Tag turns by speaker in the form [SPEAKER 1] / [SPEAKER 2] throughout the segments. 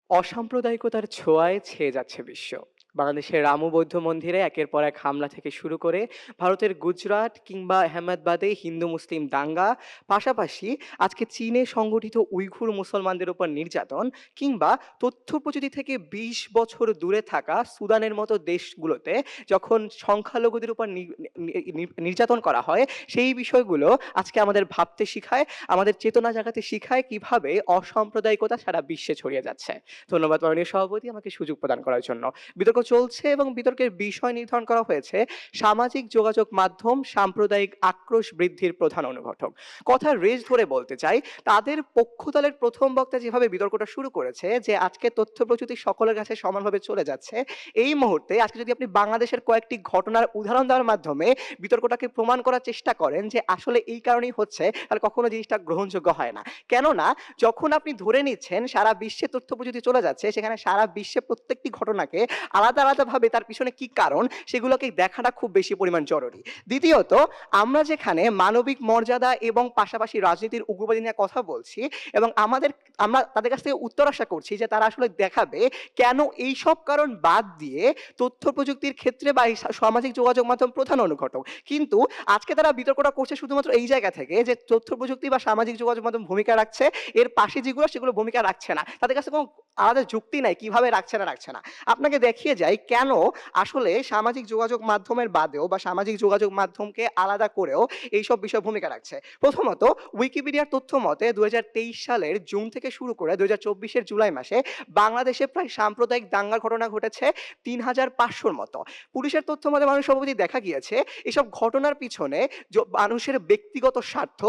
[SPEAKER 1] অসাম্প্রদায়িকতার ছোঁয়ায় ছেয়ে যাচ্ছে বিশ্ব। বাংলাদেশের রামু বৌদ্ধ মন্দিরে একের পর এক হামলা থেকে শুরু করে ভারতের গুজরাট কিংবা আহমেদাবাদে হিন্দু মুসলিম দাঙ্গা, পাশাপাশি আজকে চীনে সংগঠিত উইঘুর মুসলমানদের উপর নির্যাতন, কিংবা তথ্য প্রযুক্তি থেকে ২০ বছর দূরে থাকা সুদানের মতো দেশগুলোতে যখন সংখ্যালঘুদের উপর নির্যাতন করা হয়, সেই বিষয়গুলো আজকে আমাদের ভাবতে শিখায়, আমাদের চেতনা জাগাতে শিখায় কিভাবে অসাম্প্রদায়িকতা সারা বিশ্বে ছড়িয়ে যাচ্ছে। ধন্যবাদ মাননীয় সভাপতি আমাকে সুযোগ প্রদান করার জন্য। বিতর্ক চলছে এবং বিতর্কের বিষয় নির্ধারণ করা হয়েছে সামাজিক যোগাযোগ মাধ্যম সাম্প্রদায়িক আক্রোশ বৃদ্ধির প্রধান অনুঘটক। কথা রেজ ধরে বলতে চাই, তাদের পক্ষদলের প্রথম বক্তা যেভাবে বিতর্কটা শুরু করেছে যে আজকে তথ্য প্রযুক্তি সকলের কাছে সমানভাবে চলে যাচ্ছে, এই মুহূর্তে আজকে যদি আপনি বাংলাদেশের কয়েকটি ঘটনার উদাহরণ দেওয়ার মাধ্যমে বিতর্কটাকে প্রমাণ করার চেষ্টা করেন যে আসলে এই কারণেই হচ্ছে, তাহলে কখনো জিনিসটা গ্রহণযোগ্য হয় না। কেননা যখন আপনি ধরে নিচ্ছেন সারা বিশ্বে তথ্য প্রযুক্তি চলে যাচ্ছে, সেখানে সারা বিশ্বে প্রত্যেকটি ঘটনাকে আলাদা আলাদাভাবে তার পিছনে কি কারণ সেগুলোকে দেখাটা খুব বেশি পরিমাণ জরুরি। দ্বিতীয়ত, আমরা যেখানে মানবিক মর্যাদা এবং পাশাপাশি রাজনীতির উগ্রবাদী নিয়ে কথা বলছি এবং আমরা তাদের কাছ থেকে উত্তর আশা করছি যে তারা আসলে দেখাবে কেন এই সব কারণ বাদ দিয়ে তথ্য প্রযুক্তির ক্ষেত্রে বা এই সামাজিক যোগাযোগ মাধ্যম প্রধান অনুঘটক, কিন্তু আজকে তারা বিতর্কটা করছে শুধুমাত্র এই জায়গা থেকে যে তথ্য প্রযুক্তি বা সামাজিক যোগাযোগ মাধ্যম ভূমিকা রাখছে, এর পাশে যেগুলো সেগুলো ভূমিকা রাখছে না, তাদের কাছে কোনো আলাদা যুক্তি নাই কিভাবে রাখছে না রাখছে না। আপনাকে দেখিয়ে যাই কেন আসলে সামাজিক যোগাযোগ মাধ্যমের বাদেও বা সামাজিক যোগাযোগ মাধ্যমকে আলাদা করেও এইসব বিষয় ভূমিকা রাখছে। প্রথমত, উইকিপিডিয়ার তথ্য মতে ২০২৩ সালের জুন থেকে শুরু করে ২০২৪-এর জুলাই মাসে বাংলাদেশে প্রায় সাম্প্রদায়িক দাঙ্গার ঘটনা ঘটেছে ৩,৫০০-র মতো। পুলিশের তথ্য মতে মাননীয় সভাপতি দেখা গিয়েছে এসব ঘটনার পিছনে মানুষের ব্যক্তিগত স্বার্থ,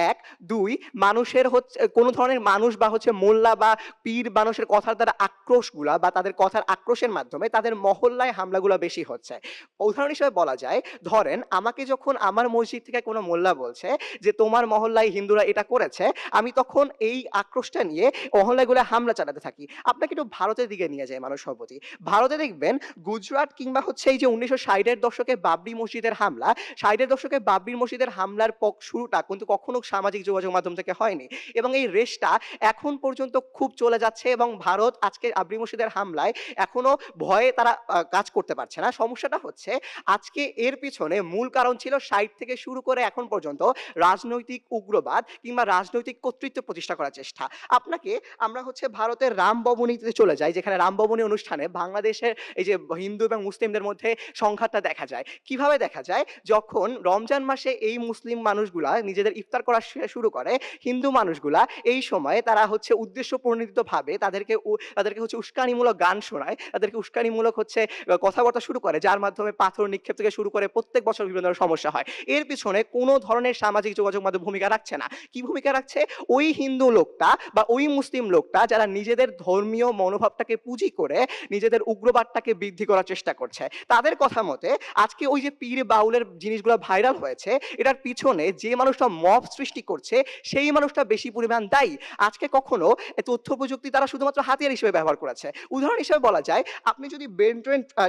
[SPEAKER 1] এক, দুই, মানুষের হচ্ছে কোনো ধরনের মানুষ বা হচ্ছে মোল্লা বা পীর মানুষের কথার দ্বারা আক্রোশগুলা বা তাদের কথার আক্রোশের মাধ্যমে তাদের মহল্লায় হামলাগুলা বেশি হচ্ছে। উদাহরণ হিসেবে বলা যায়, ধরেন আমাকে যখন আমার মসজিদ থেকে কোনো মোল্লা বলছে যে তোমার মহল্লায় হিন্দুরা এটা করেছে, আমি তখন এই আক্রোশটা নিয়ে মহল্লাগুলো হামলা চালাতে থাকি। আপনাকে একটু ভারতের দিকে নিয়ে যায় মাননীয় সভাপতি। ভারতে দেখবেন গুজরাট কিংবা হচ্ছে এই যে ১৯৬০-এর দশকে বাবরি মসজিদের হামলা, ৬০-এর দশকে বাবরি মসজিদের হামলার শুরুটা কিন্তু কখনো সামাজিক যোগাযোগ মাধ্যম থেকে হয়নি এবং এই রেশটা এখন পর্যন্ত খুব চলে যাচ্ছে এবং ভারত আজকে বাবরি মসজিদের হামলায় এখনো ভয়ে তারা কাজ করতে পারছে না। সমস্যাটা হচ্ছে আজকে এর পিছনে মূল কারণ ছিল ৬০ থেকে শুরু করে এখন পর্যন্ত রাজনৈতিক উগ্রবাদ কিংবা রাজনৈতিক কর্তৃত্ব প্রতিষ্ঠা করার চেষ্টা। আমরা হচ্ছে ভারতের রামনবমীতে চলে যাই, যেখানে রামনবমী অনুষ্ঠানে বাংলাদেশের এই যে হিন্দু এবং মুসলিমদের মধ্যে সংঘাতটা দেখা যায়। কিভাবে দেখা যায়? যখন রমজান মাসে এই মুসলিম মানুষগুলা নিজেদের ইফতার করা শুরু করে, হিন্দু মানুষগুলা এই সময়ে তারা হচ্ছে উদ্দেশ্য প্রণোদিত ভাবে তাদেরকে হচ্ছে উস্কানিমূলক গান শোনায়, তাদেরকে উস্কানিমূলক হচ্ছে কথাবার্তা শুরু করে, যার মাধ্যমে পাথর নিক্ষেপ থেকে শুরু করে প্রত্যেক বছর বিভিন্ন ধরনের সমস্যা হয়। এর পিছনে কোনো ধরনের সামাজিক যোগাযোগ মাধ্যম ভূমিকা রাখছে না। কি ভূমিকা রাখছে? ওই হিন্দু লোকটা বা ওই মুসলিম লোকটা যারা নিজেদের ধর্মীয় মনোভাবটাকে পুঁজি করে নিজেদের উগ্রবাদটাকে বৃদ্ধি করার চেষ্টা করছে। তাদের কথা মতে আজকে ওই যে পীর বাউলের জিনিসগুলো ভাইরাল হয়েছে, এটার পিছনে যে মানুষটা মব সৃষ্টি করছে সেই মানুষটা বেশি পরিমাণ দায়ী। আজকে কখনো তথ্য প্রযুক্তি তারা শুধুমাত্র হাতিয়ার হিসেবে ব্যবহার করেছে। উদাহরণ হিসেবে বলা যায়, আপনি যদি ব্রেন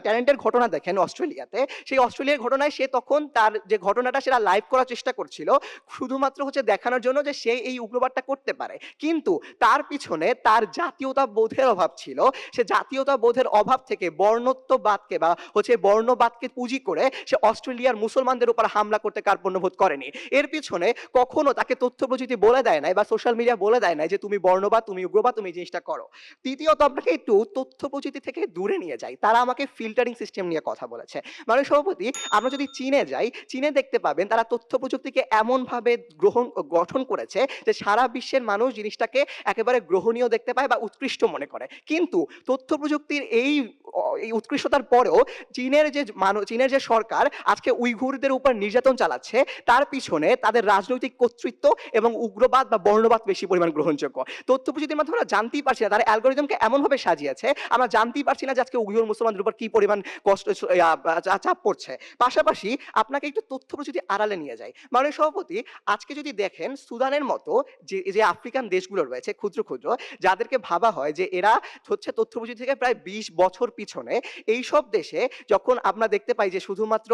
[SPEAKER 1] ট্যালেন্টের ঘটনা দেখেন অস্ট্রেলিয়াতে, সেই অস্ট্রেলিয়ার ঘটনায় সে তখন তার যে ঘটনাটা সেটা লাইভ করার চেষ্টা করছিল শুধুমাত্র হচ্ছে দেখানোর জন্য যে সে এই উগ্রবাদটা করতে পারে, কিন্তু তার পিছনে তার জাতীয়তা বোধের অভাব ছিল। সে জাতীয়তা বোধের অভাব থেকে বর্ণত্ববাদকে বা হচ্ছে বর্ণবাদকে পুঁজি করে সে অস্ট্রেলিয়ার মুসলমানদের উপর হামলা করতে কার্পণ্যবোধ করেনি। এর পিছনে কখনো তাকে তথ্য প্রযুক্তি বলে দেয় নাই বা সোশ্যাল মিডিয়া বলে দেয় নাই যে তুমি বর্ণবাদ, তুমি উগ্রবাদ, তুমি এই জিনিসটা করো। তৃতীয়ত, আপনাকে একটু তথ্য প্রযুক্তি থেকে দূরে নিয়ে যাই, তারা আমাকে ফিল্টারিং সিস্টেম নিয়ে কথা বলেছে। মাননীয় সভাপতি, আমরা যদি চীনে যাই, চীনে দেখতে পাবেন তারা তথ্য প্রযুক্তিকে এমনভাবে গঠন করেছে যে সারা বিশ্বের মানুষ জিনিসটাকে একেবারে গ্রহণীয় দেখতে পায় বা উৎকৃষ্ট মনে করে। কিন্তু তথ্য প্রযুক্তির এই উৎকৃষ্টতার পরেও চীনের যে সরকার আজকে উইঘুরদের উপর নির্যাতন চালাচ্ছে, তার পিছনে তাদের রাজনৈতিক কর্তৃত্ব এবং উগ্রবাদ বা বর্ণবাদ বেশি পরিমাণ গ্রহণযোগ্য। তথ্য প্রযুক্তির মাধ্যমে আমরা জানতেই পারছি না, তারা অ্যালগোরিদমকে এমনভাবে সাজিয়েছে আমরা জানতেই পারছি না যে আজকে উইঘুর মুসলমানদের উপর কি পরিমাণ কষ্ট চাপ পড়ছে। পাশাপাশি আপনাকে একটু তথ্য প্রযুক্তি আড়ালে নিয়ে যায়। মাননীয় সভাপতি, আজকে যদি দেখেন সুদানের মতো যে আফ্রিকান দেশগুলো রয়েছে ক্ষুদ্র ক্ষুদ্র, যাদেরকে ভাবা হয় যে এরা হচ্ছে তথ্য প্রযুক্তি থেকে প্রায় ২০ বছর পিছনে, এই সব দেশে যখন আমরা দেখতে পাই যে শুধুমাত্র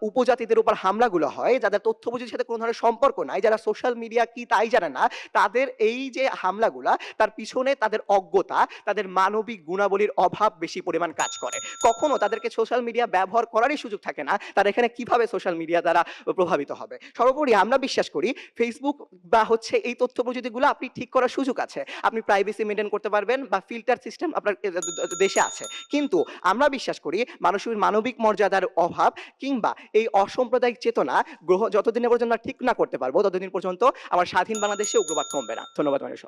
[SPEAKER 1] উপজাতিদের উপর হামলাগুলো হয়, যাদের তথ্য প্রযুক্তির সাথে কোনো ধরনের সম্পর্ক নাই, যারা সোশ্যাল মিডিয়া কি তাই জানে না, তাদের এই যে হামলাগুলা তার পিছনে তাদের অজ্ঞতা, তাদের মানবিক গুণাবলীর অভাব বেশি পরিমাণ কাজ করে। কখনো তাদেরকে সোশ্যাল মিডিয়া ব্যবহার করারই সুযোগ থাকে না, তারা এখানে কিভাবে সোশ্যাল মিডিয়া দ্বারা প্রভাবিত হবে। সর্বোপরি আমরা বিশ্বাস করি ফেসবুক বা হচ্ছে এই তথ্য প্রযুক্তিগুলো আপনি ঠিক করার সুযোগ আছে। আপনি প্রাইভেসি মেইনটেইন করতে পারবেন বা ফিল্টার সিস্টেম আপনার দেশে আছে। কিন্তু আমরা বিশ্বাস করি মানুষের মানবিক মর্যাদার অভাব কিংবা এই অসাম্প্রদায়িক চেতনা যতদিন পর্যন্ত আমরা ঠিক না করতে পারবো, ততদিন পর্যন্ত আমার স্বাধীন বাংলাদেশে উগ্রবাদ কমবে না। ধন্যবাদ মানুষ।